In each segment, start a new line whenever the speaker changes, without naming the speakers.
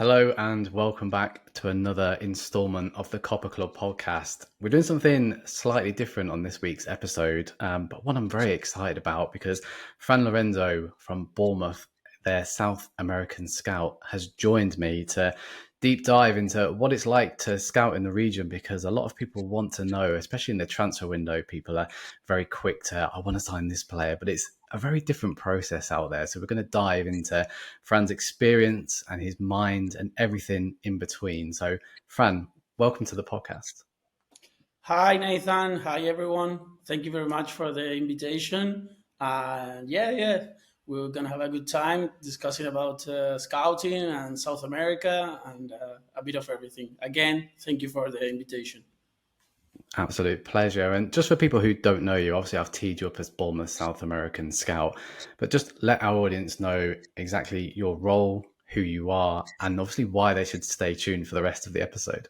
Hello and welcome back to another installment of the Copper Club podcast. We're doing something slightly different on this week's episode, but one I'm very excited about because Fran Lorenzo from Bournemouth, their South American scout, has joined me to deep dive into what it's like to scout in the region, because a lot of people want to know, especially in the transfer window. People are very quick to, I want to sign this player, but it's a very different process out there. So we're going to dive into Fran's experience and his mind and everything in between. So Fran, welcome to the podcast.
Hi, Nathan. Hi, everyone. Thank you very much for the invitation. We're gonna have a good time discussing about scouting and South America and a bit of everything. Again, thank you for the invitation.
Absolute pleasure. And just for people who don't know you, obviously I've teed you up as Bournemouth South American scout, but just let our audience know exactly your role, who you are, and obviously why they should stay tuned for the rest of the episode.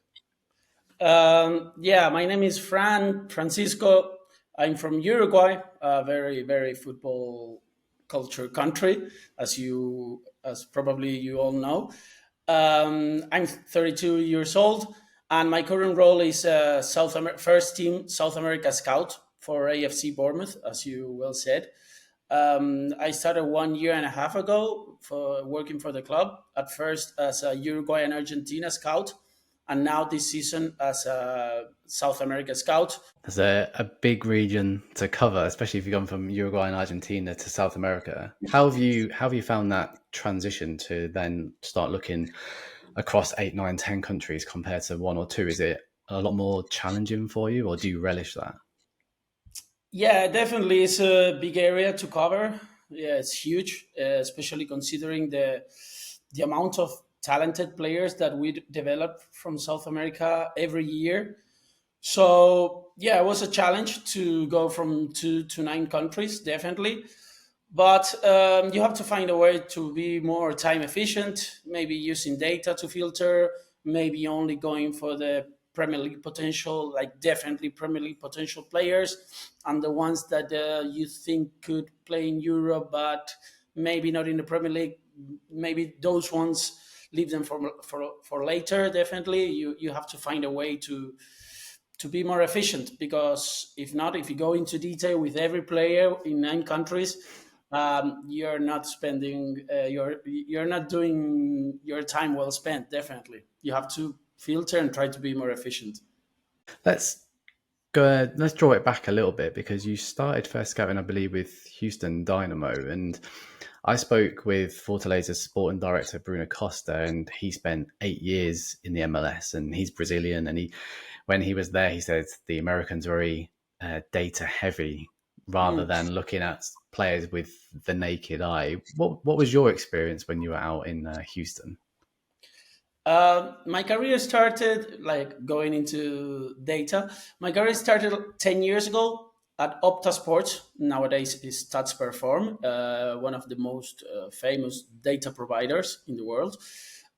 My name is Francisco. I'm from Uruguay, a very, very football culture country, as probably you all know. I'm 32 years old, and my current role is first team South America scout for AFC Bournemouth, as you well said. I started 1 year and a half ago for working for the club. At first as a Uruguay and Argentina scout, and now this season as a South America scout.
There's a big region to cover, especially if you've gone from Uruguay and Argentina to South America. How have you found that transition to then start looking across 8, 9, 10 countries compared to one or two? Is it a lot more challenging for you, or do you relish that?
Yeah, definitely, it's a big area to cover. Yeah, it's huge, especially considering the amount of talented players that we develop from South America every year. So yeah, it was a challenge to go from 2 to 9 countries, definitely. But you have to find a way to be more time efficient, maybe using data to filter, maybe only going for the Premier League potential, like definitely Premier League potential players, and the ones that you think could play in Europe, but maybe not in the Premier League. Maybe those ones leave them for later. Definitely, you have to find a way to be more efficient, because if not, if you go into detail with every player in 9 countries, you're not spending you're not doing your time well spent. Definitely, you have to filter and try to be more efficient.
Let's let's draw it back a little bit, because you started first scouting, I believe, with Houston Dynamo, and I spoke with Fortaleza sporting director Bruno Costa, and he spent 8 years in the MLS, and he's Brazilian, and when he was there, he said the Americans are very data heavy rather than looking at players with the naked eye. What was your experience when you were out in Houston?
My career started like going into data. My career started 10 years ago at Opta Sports. Nowadays is Stats Perform, one of the most famous data providers in the world.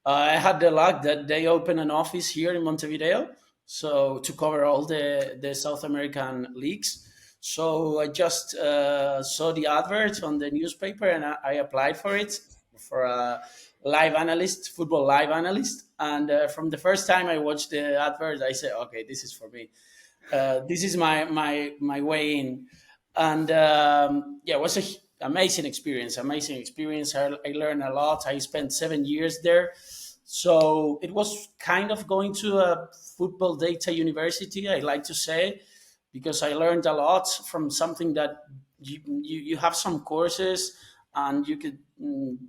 I had the luck that they opened an office here in Montevideo, so to cover all the South American leagues. So I just saw the advert on the newspaper, and I applied for it for a live analyst, football live analyst. And from the first time I watched the advert, I said, okay, this is for me. This is my way in. And it was an amazing experience. I learned a lot. I spent 7 years there. So it was kind of going to a football data university, I like to say, because I learned a lot from something that you have some courses and you could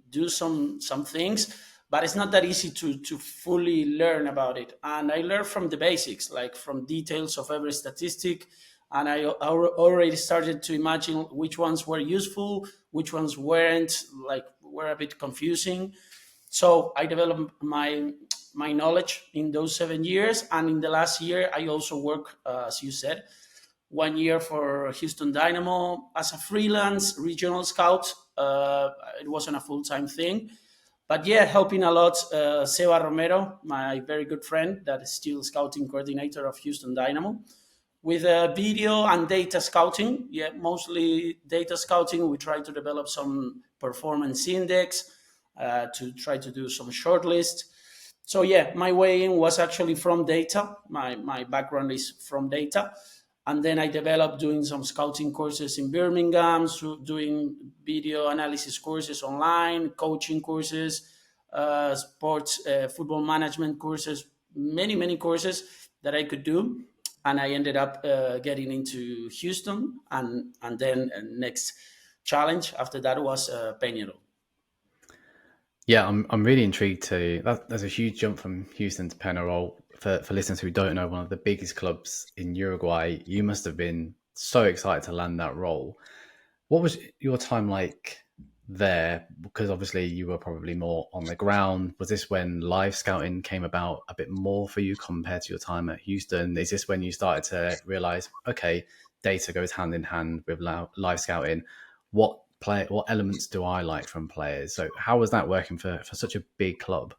do some things, but it's not that easy to fully learn about it. And I learned from the basics, like from details of every statistic, and I already started to imagine which ones were useful, which ones weren't, like were a bit confusing. So I developed my knowledge in those 7 years, and in the last year I also work, as you said, 1 year for Houston Dynamo as a freelance regional scout. It wasn't a full-time thing, but yeah, helping a lot. Seba Romero, my very good friend, that is still scouting coordinator of Houston Dynamo, with video and data scouting. Yeah, mostly data scouting. We try to develop some performance index to try to do some shortlist. So yeah, my way in was actually from data. My background is from data, and then I developed doing some scouting courses in Birmingham, so doing video analysis courses online, coaching courses, sports, football management courses, many courses that I could do, and I ended up getting into Houston, and then next challenge after that was Peñarol.
Yeah, I'm really intrigued too. There's a huge jump from Houston to Penarol. For listeners who don't know, one of the biggest clubs in Uruguay. You must have been so excited to land that role. What was your time like there? Because obviously you were probably more on the ground. Was this when live scouting came about a bit more for you compared to your time at Houston? Is this when you started to realize, okay, data goes hand in hand with live scouting? What elements do I like from players? So how was that working for such a big club?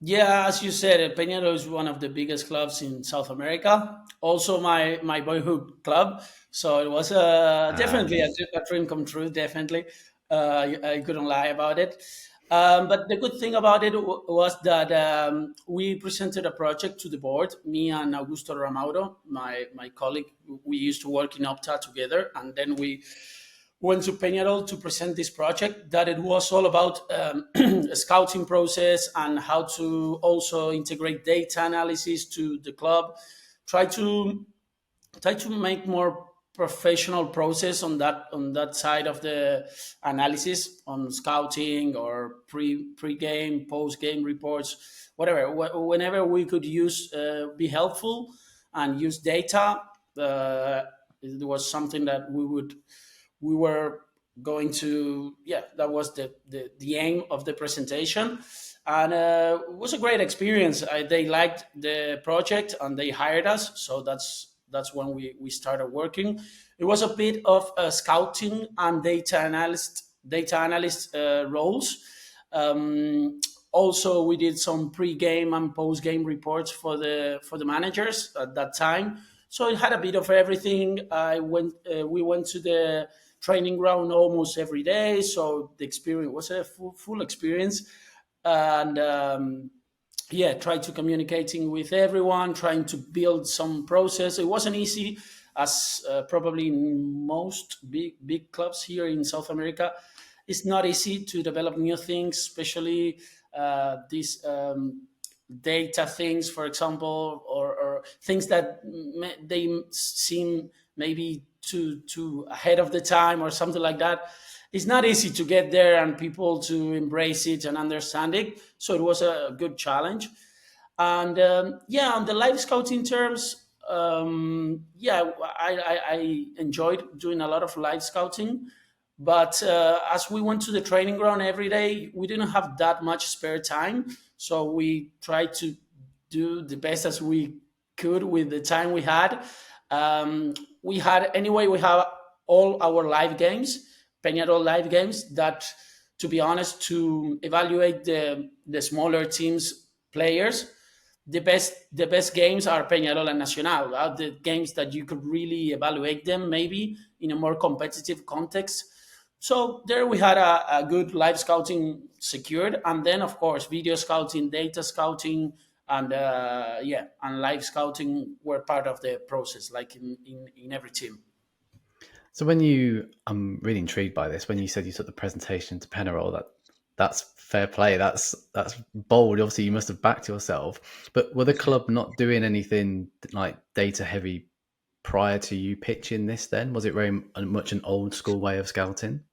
Yeah, as you said, Peñarol is one of the biggest clubs in South America. Also, my boyhood club. So it was definitely
Yes.
a dream come true. Definitely, I couldn't lie about it. But the good thing about it was that we presented a project to the board. Me and Augusto Ramauro, my colleague, we used to work in Opta together, and then we went to Peñarol to present this project that it was all about a scouting process and how to also integrate data analysis to the club, try to try to make more professional process on that side of the analysis on scouting or pre game post game reports, whatever. Whenever we could use be helpful and use data, it was something that we were going to, yeah, that was the aim of the presentation, and it was a great experience. They liked the project and they hired us, so that's when we started working. It was a bit of scouting and data analyst roles. Also, we did some pre-game and post-game reports for the managers at that time. So it had a bit of everything. We went to the training ground almost every day, so the experience was a full experience, and yeah, try to communicating with everyone, trying to build some process. It wasn't easy, as probably in most big clubs here in South America. It's not easy to develop new things, especially these data things, for example, or things that they seem maybe too ahead of the time or something like that. It's not easy to get there and people to embrace it and understand it. So it was a good challenge. And yeah, on the live scouting terms, yeah, I enjoyed doing a lot of live scouting. But as we went to the training ground every day, we didn't have that much spare time. So we tried to do the best as we could with the time we had. We have all our live games, Peñarol live games, that, to be honest, to evaluate the smaller teams players, the best games are Peñarol and Nacional, the games that you could really evaluate them maybe in a more competitive context. So there we had a good live scouting secured, and then of course video scouting, data scouting, and yeah, and live scouting were part of the process, like in every team.
So I'm really intrigued by this. When you said you took the presentation to Penarol, that's fair play. That's bold. Obviously, you must have backed yourself. But were the club not doing anything like data heavy prior to you pitching this? Then was it very much an old school way of scouting?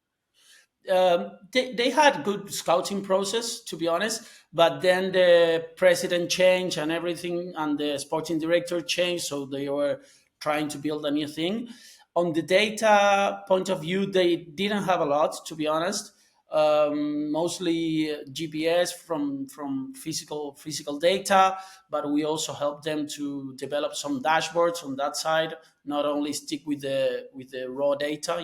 They had good scouting process, to be honest, but then the president changed and everything, and the sporting director changed, so they were trying to build a new thing. On the data point of view, they didn't have a lot, to be honest. Mostly GPS from physical data, but we also helped them to develop some dashboards on that side. Not only stick with the raw data,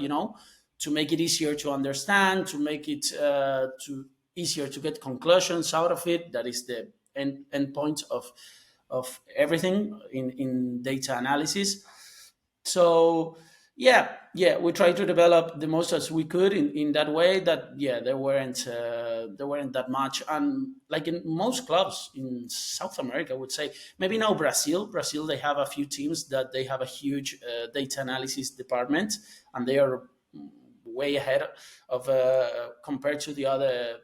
to make it easier to understand, to make it to easier to get conclusions out of it. That is the end point of everything in data analysis. So Yeah, we tried to develop the most as we could in that way. That yeah, there weren't that much, and like in most clubs in South America, I would say maybe now Brazil they have a few teams that they have a huge data analysis department, and they are way ahead of compared to the other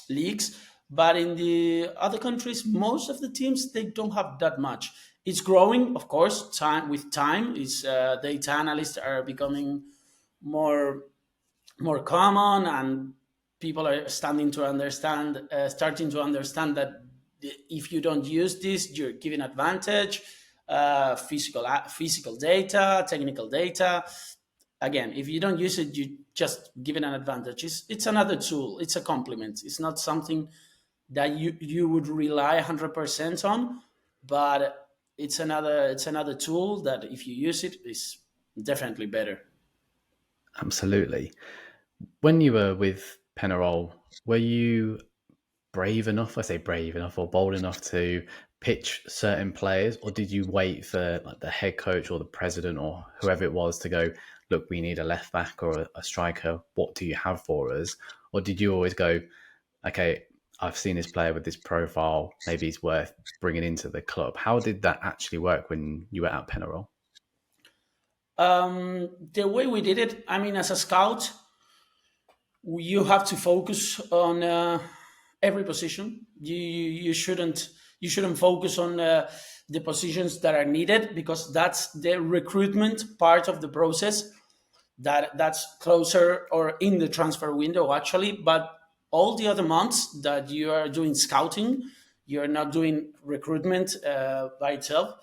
leagues. But in the other countries, most of the teams they don't have that much. It's growing, of course. Time with time, is data analysts are becoming more more common, and people are starting to understand that if you don't use this, you're giving advantage. Physical data, technical data. Again, if you don't use it, you just giving an advantage. It's another tool. It's a complement. It's not something that you would rely 100% on, but it's another tool that if you use it is definitely better.
Absolutely. When you were with Penarol, were you brave enough, I say brave enough or bold enough to pitch certain players, or did you wait for like the head coach or the president or whoever it was to go, look, we need a left back or a striker, what do you have for us? Or did you always go, okay, I've seen this player with this profile, maybe he's worth bringing into the club? How did that actually work when you were at Penarol?
The way we did it, I mean, as a scout, you have to focus on every position. You shouldn't focus on the positions that are needed, because that's the recruitment part of the process. That's closer or in the transfer window actually. But all the other months that you are doing scouting, you're not doing recruitment by itself.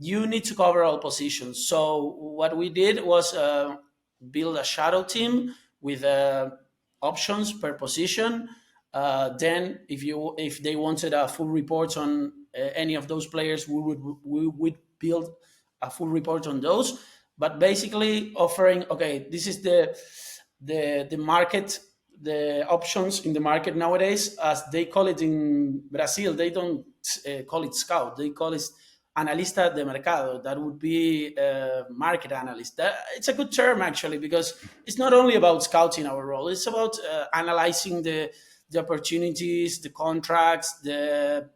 You need to cover all positions. So what we did was build a shadow team with options per position. Then, if they wanted a full report on any of those players, we would build a full report on those. But basically, offering, okay, this is the market, the options in the market nowadays, as they call it in Brazil. They don't call it scout; they call it analista de mercado. That would be market analyst. It's a good term actually, because it's not only about scouting our role. It's about analyzing the opportunities, the contracts, the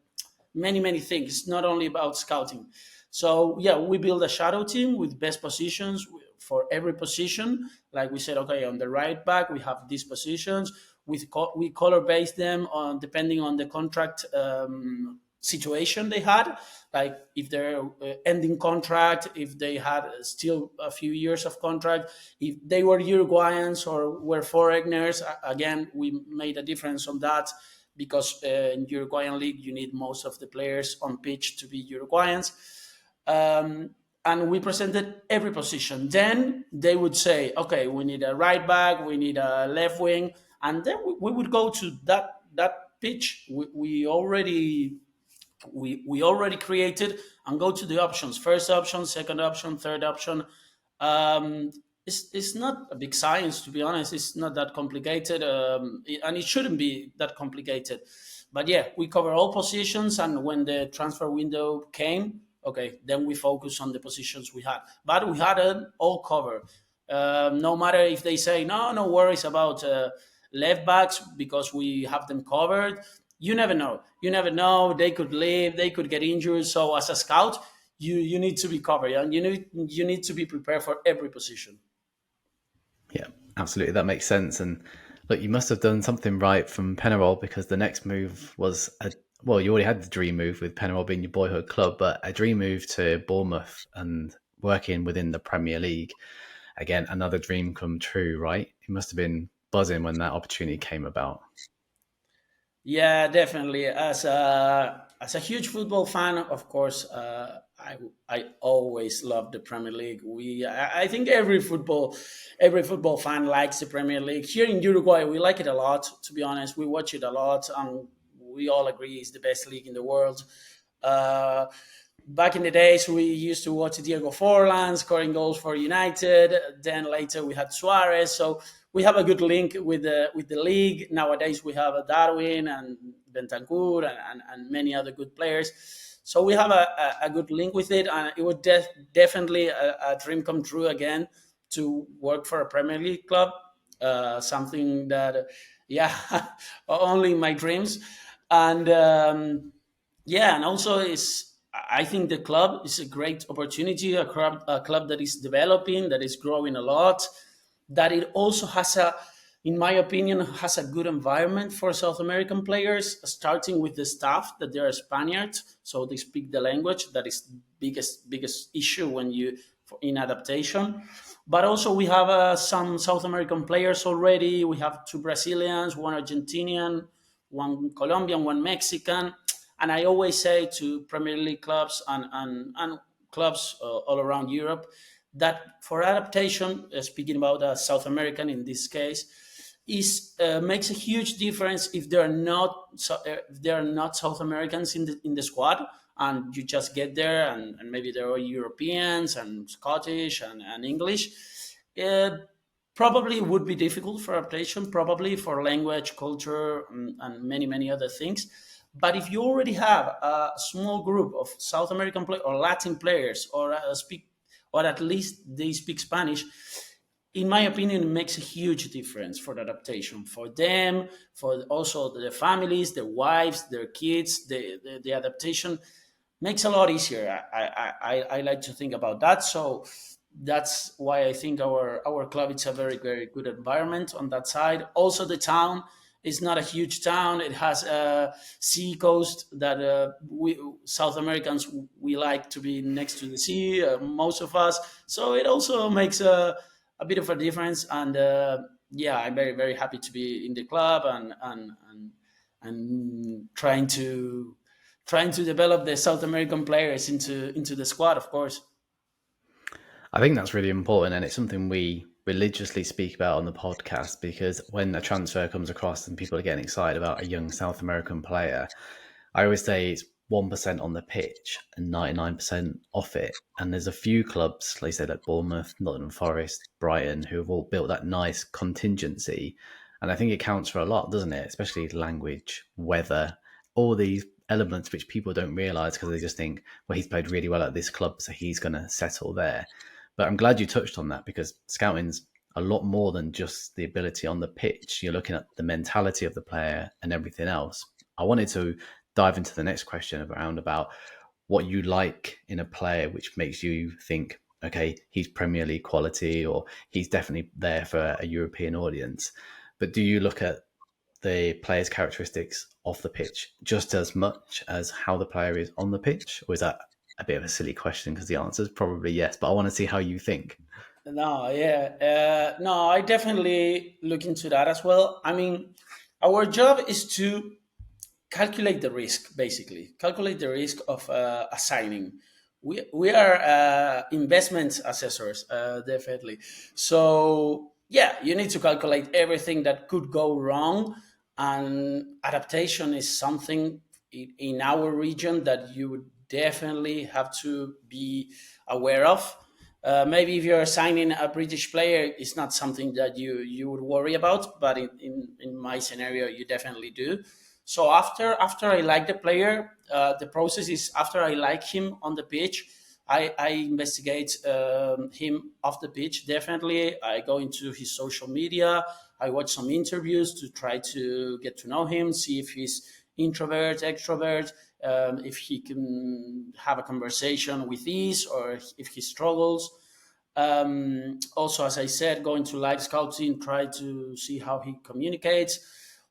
many things. It's not only about scouting. So yeah, we build a shadow team with best positions for every position. Like we said, okay, on the right back we have these positions. We color base them on depending on the contract situation they had, like if they're ending contract, if they had still a few years of contract, if they were Uruguayans or were foreigners. Again, we made a difference on that, because in Uruguayan league you need most of the players on pitch to be Uruguayans. And we presented every position. Then they would say, okay, we need a right back, we need a left wing, and then we would go to that pitch we already created, and go to the options: first option, second option, third option. Um, it's not a big science, to be honest. It's not that complicated, and it shouldn't be that complicated. But yeah, we cover all positions, and when the transfer window came, okay, then we focus on the positions we had. But we had it all covered. No matter if they say no worries about left backs, because we have them covered. You never know. You never know. They could leave. They could get injured. So as a scout, you need to be covered, and you need to be prepared for every position.
Yeah, absolutely. That makes sense. And look, you must have done something right from Penarol, because the next move was well, you already had the dream move with Penarol being your boyhood club, but a dream move to Bournemouth and working within the Premier League. Again, another dream come true, right? You must have been buzzing when that opportunity came about.
Yeah, definitely. As a huge football fan, of course, I always love the Premier League. I think every football fan likes the Premier League. Here in Uruguay, we like it a lot. To be honest, we watch it a lot, and we all agree it's the best league in the world. Uh, Back in the days, we used to watch Diego Forlan scoring goals for United. Then later we had Suarez. So we have a good link with the league. Nowadays we have a Darwin and Bentancur and many other good players. So we have a good link with it, and it would definitely a dream come true again to work for a Premier League club. Something that, yeah, only in my dreams. And yeah, and also is I think the club is a great opportunity, a club that is developing, that is growing a lot, that it also has a, in my opinion, has a good environment for South American players, starting with the staff, that they are Spaniards, so they speak the language. That is biggest issue when you in adaptation. But also we have some South American players already. We have two Brazilians, one Argentinian, one Colombian, one Mexican. And I always say to Premier League clubs and clubs all around Europe that for adaptation, speaking about South American in this case, is makes a huge difference if there are not South Americans in the squad, and you just get there, and maybe there are Europeans and Scottish and English. Uh, Probably would be difficult for adaptation, probably for language, culture, and many other things. But if you already have a small group of South American or Latin players, or at least they speak Spanish, in my opinion, it makes a huge difference for the adaptation for them, for also the families, their wives, their kids. The adaptation makes a lot easier. I like to think about that. So that's why I think our club is a very good environment on that side. Also, the town is not a huge town. It has a sea coast that we South Americans, we like to be next to the sea. Most of us, so it also makes a bit of a difference. And yeah, I'm very happy to be in the club and trying to develop the South American players into the squad, of course.
I think that's really important, and it's something we religiously speak about on the podcast, because when a transfer comes across and people are getting excited about a young South American player, I always say it's 1% on the pitch and 99% off it. And there's a few clubs, like you said, like Bournemouth, Nottingham Forest, Brighton, who have all built that nice contingency. And I think it counts for a lot, doesn't it? Especially language, weather, all these elements which people don't realise because they just think, well, he's played really well at this club, so he's going to settle there. But I'm glad you touched on that, because scouting's a lot more than just the ability on the pitch. You're looking at the mentality of the player and everything else. I wanted to dive into the next question around about what you like in a player which makes you think, okay, he's Premier League quality, or he's definitely there for a European audience. But do you look at the player's characteristics off the pitch just as much as how the player is on the pitch? Or is that a bit of a silly question, because the answer is probably yes, but I want to see how you think.
No, yeah, no, I definitely look into that as well. I mean, our job is to calculate the risk, basically calculate the risk of assigning. We are investment assessors, definitely. So yeah, you need to calculate everything that could go wrong, and adaptation is something in our region that you would definitely have to be aware of. Maybe if you're signing a British player, it's not something that you would worry about, but in my scenario, you definitely do. So after I like the player, the process is after I like him on the pitch, I investigate him off the pitch. Definitely, I go into his social media. I watch some interviews to try to get to know him, see if he's introvert, extrovert, if he can have a conversation with ease, or if he struggles. Also, as I said, going to live scouting, try to see how he communicates.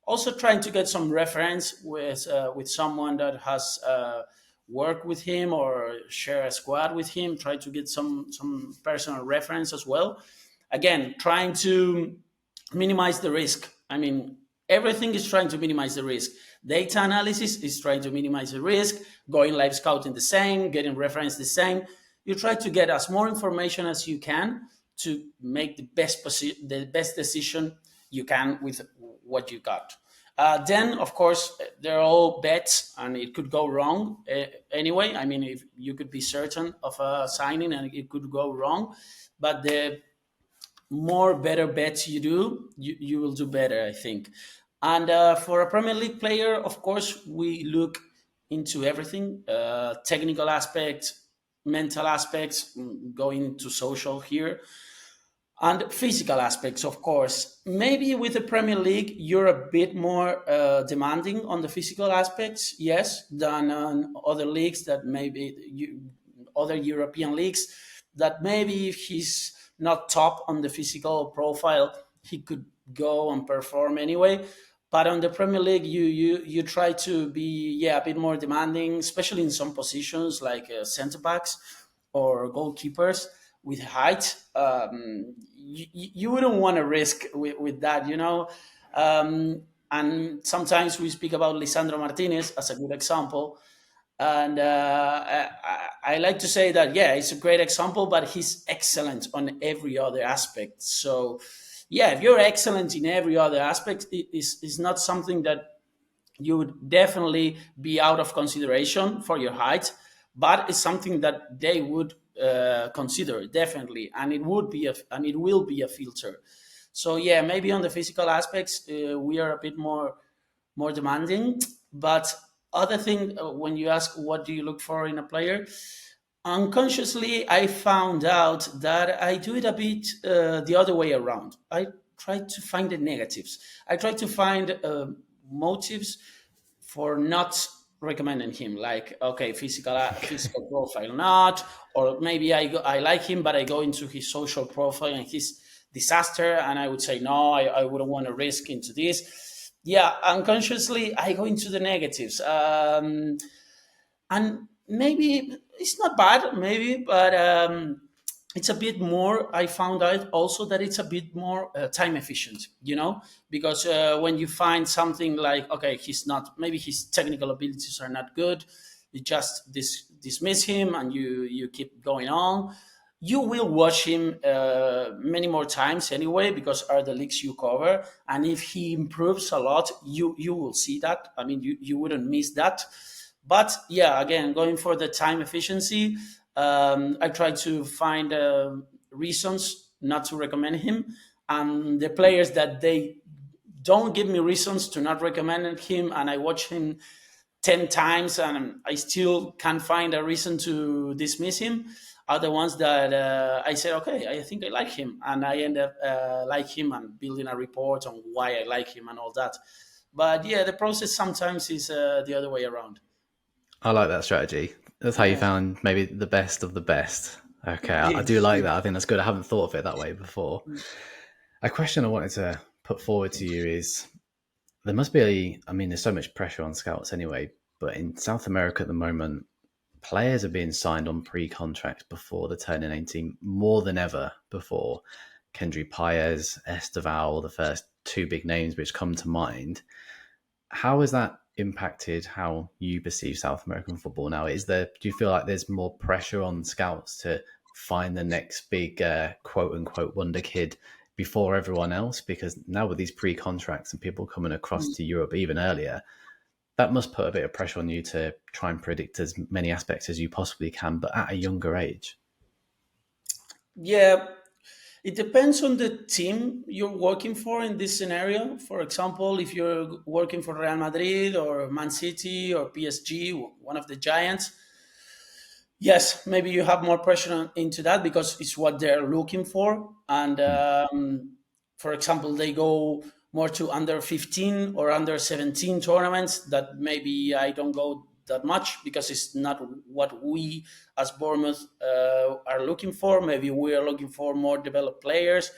Also, trying to get some reference with someone that has worked with him or share a squad with him. Try to get some personal reference as well. Again, trying to minimize the risk. I mean, everything is trying to minimize the risk. Data analysis is trying to minimize the risk. Going live scouting the same. Getting reference the same. You try to get as more information as you can to make the best decision you can with what you got. Then, of course, they're all bets, and it could go wrong anyway. I mean, if you could be certain of a signing, and it could go wrong, but the more better bets you do, you will do better, I think. And for a Premier League player, of course, we look into everything: technical aspects, mental aspects, going to social here. And physical aspects, of course. Maybe with the Premier League, you're a bit more demanding on the physical aspects, yes, than on other leagues that maybe other European leagues that maybe if he's not top on the physical profile, he could go and perform anyway. But on the Premier League, you try to be a bit more demanding, especially in some positions like centre backs or goalkeepers with height. You wouldn't want to risk with that, you know. And sometimes we speak about Lisandro Martinez as a good example. And I like to say that, yeah, it's a great example, but he's excellent on every other aspect. So, yeah, if you're excellent in every other aspect, it's not something that you would definitely be out of consideration for your height, but it's something that they would consider definitely, and it will be a filter. So yeah, maybe on the physical aspects, we are a bit more demanding. But other thing, when you ask what do you look for in a player, unconsciously I found out that I do it a bit the other way around. I try to find the negatives. I try to find motives for not recommending him, like, okay, physical profile not, or maybe I like him but I go into his social profile and he's disaster, and I would say no, I wouldn't want to risk into this. Yeah, unconsciously I go into the negatives. And maybe it's not bad, maybe, but it's a bit more. I found out also that it's a bit more time efficient, you know, because when you find something like, okay, he's not, maybe his technical abilities are not good, you just dismiss him and you keep going on. You will watch him many more times anyway, because are the leagues you cover, and if he improves a lot, you will see that. I mean, you wouldn't miss that. But yeah, again, going for the time efficiency, I try to find reasons not to recommend him, and the players that they don't give me reasons to not recommend him, and I watch him 10 times and I still can't find a reason to dismiss him, are the ones that I said, okay, I think I like him, and I end up like him and building a report on why I like him and all that. But yeah, the process sometimes is the other way around.
I like that strategy. That's how you
Yeah.
found maybe the best of the best. Okay, I do
Yes.
like that. I think that's good. I haven't thought of it that way before. A question I wanted to put forward to you is there must be I mean, there's so much pressure on scouts anyway, but in South America at the moment, players are being signed on pre-contracts before the turning 18 more than ever before. Kendry Paez, Esteval, the first two big names which come to mind. How has that impacted how you perceive South American football now? Do you feel like there's more pressure on scouts to find the next big quote unquote wonder kid before everyone else? Because now with these pre-contracts and people coming across to Europe even earlier, that must put a bit of pressure on you to try and predict as many aspects as you possibly can, but at a younger age.
Yeah, it depends on the team you're working for in this scenario. For example, if you're working for Real Madrid or Man City or PSG, one of the giants, yes, maybe you have more pressure into that because it's what they're looking for. And for example, they go more to under 15 or under 17 tournaments that maybe I don't go that much because it's not what we as Bournemouth are looking for. Maybe we are looking for more developed players,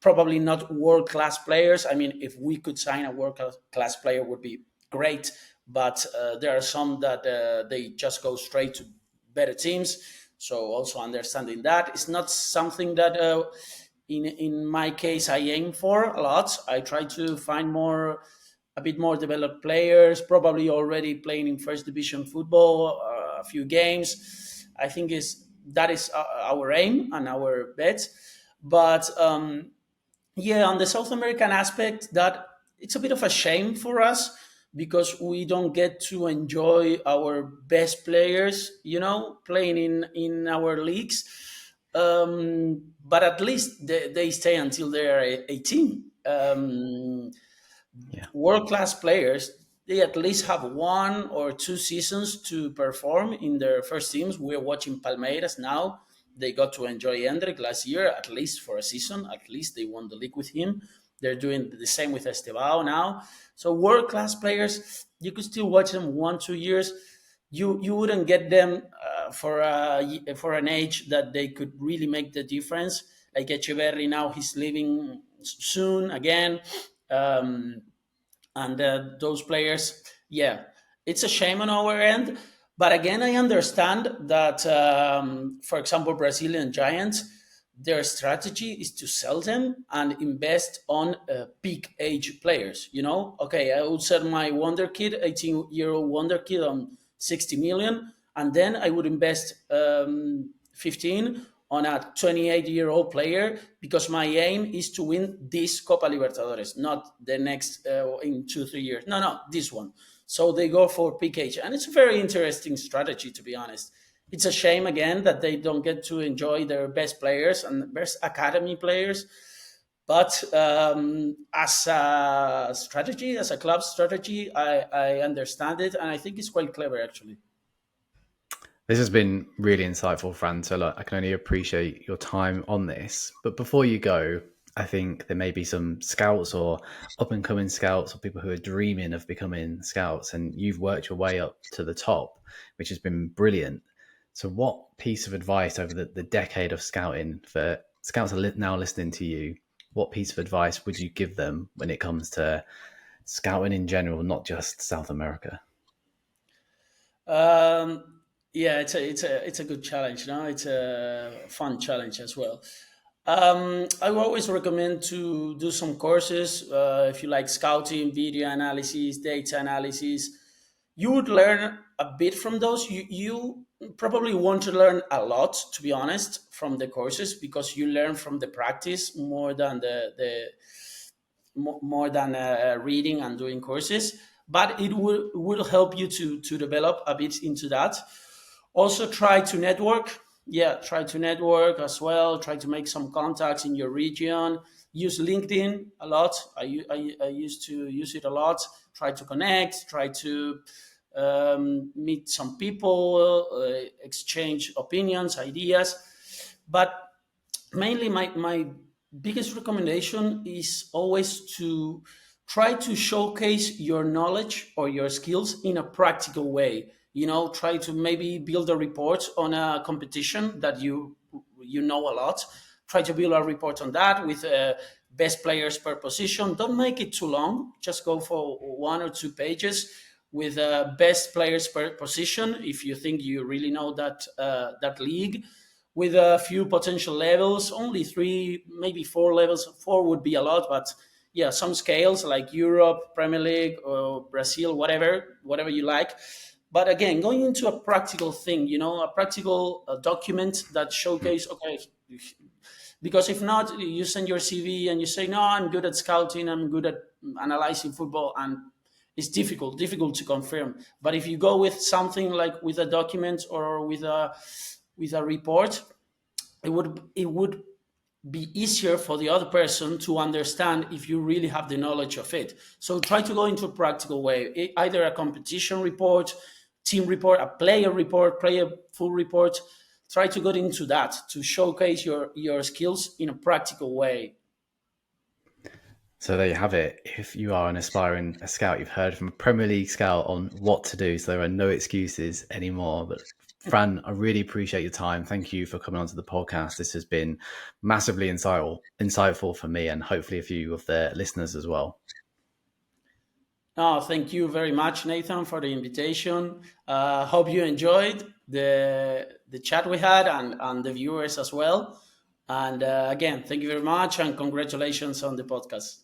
probably not world class players. I mean, if we could sign a world class player, would be great. But there are some that they just go straight to better teams. So also understanding that it's not something that in my case I aim for a lot. I try to find a bit more developed players, probably already playing in first division football, a few games. I think is that is our aim and our bet. But yeah, on the South American aspect, that it's a bit of a shame for us because we don't get to enjoy our best players, you know, playing in our leagues. But at least they stay until they are 18.
Yeah.
World class players, they at least have 1 or 2 seasons to perform in their first teams. We're watching Palmeiras now. They got to enjoy Hendrik last year, at least for a season. At least they won the league with him. They're doing the same with Estevao now. So world class players, you could still watch them 1 2 years. You wouldn't get them for an age that they could really make the difference. Like Echeverry now, he's leaving soon again. Um, and those players, yeah, it's a shame on our end. But again, I understand that, for example, Brazilian Giants, their strategy is to sell them and invest on peak age players. Okay, I would sell my wonder kid, 18-year-old wonder kid, on 60 million, and then I would invest 15 on a 28-year-old player, because my aim is to win this Copa Libertadores, not the next in 2 3 years. No, this one. So they go for peak age, and it's a very interesting strategy, to be honest. It's a shame again that they don't get to enjoy their best players and best academy players. But as a strategy, as a club strategy, I understand it, and I think it's quite clever, actually.
This has been really insightful, Fran. So look, I can only appreciate your time on this. But before you go, I think there may be some scouts or up and coming scouts or people who are dreaming of becoming scouts, and you've worked your way up to the top, which has been brilliant. So what piece of advice over the decade of scouting for scouts are now listening to you, what piece of advice would you give them when it comes to scouting in general, not just South America?
Yeah, it's a good challenge. No, it's a fun challenge as well. I would always recommend to do some courses if you like scouting, video analysis, data analysis. You would learn a bit from those. You probably want to learn a lot, to be honest, from the courses, because you learn from the practice more than more than reading and doing courses. But it will help you to develop a bit into that. Also, try to network. Yeah, try to network as well. Try to make some contacts in your region. Use LinkedIn a lot. I used to use it a lot. Try to connect. Try to meet some people, exchange opinions, ideas. But mainly, my biggest recommendation is always to try to showcase your knowledge or your skills in a practical way. Try to maybe build a report on a competition that you know a lot. Try to build a report on that with best players per position. Don't make it too long. Just go for 1 or 2 pages with best players per position, if you think you really know that league, with a few potential levels, only 3, maybe 4 levels. 4 would be a lot, but yeah, some scales like Europe, Premier League, or Brazil, whatever you like. But again, going into a practical thing, a practical document that showcase, okay, because if not, you send your CV and you say, no, I'm good at scouting, I'm good at analyzing football, and it's difficult to confirm. But if you go with something like with a document or with a report, it would be easier for the other person to understand if you really have the knowledge of it. So try to go into a practical way, either a competition report, team report, a player report, player full report. Try to go into that to showcase your skills in a practical way.
So there you have it. If you are an aspiring scout, you've heard from a Premier League scout on what to do. So there are no excuses anymore. But Fran, I really appreciate your time. Thank you for coming onto the podcast. This has been massively insightful for me, and hopefully a few of the listeners as well.
No, thank you very much, Nathan, for the invitation. Hope you enjoyed the chat we had, and the viewers as well. And again, thank you very much, and congratulations on the podcast.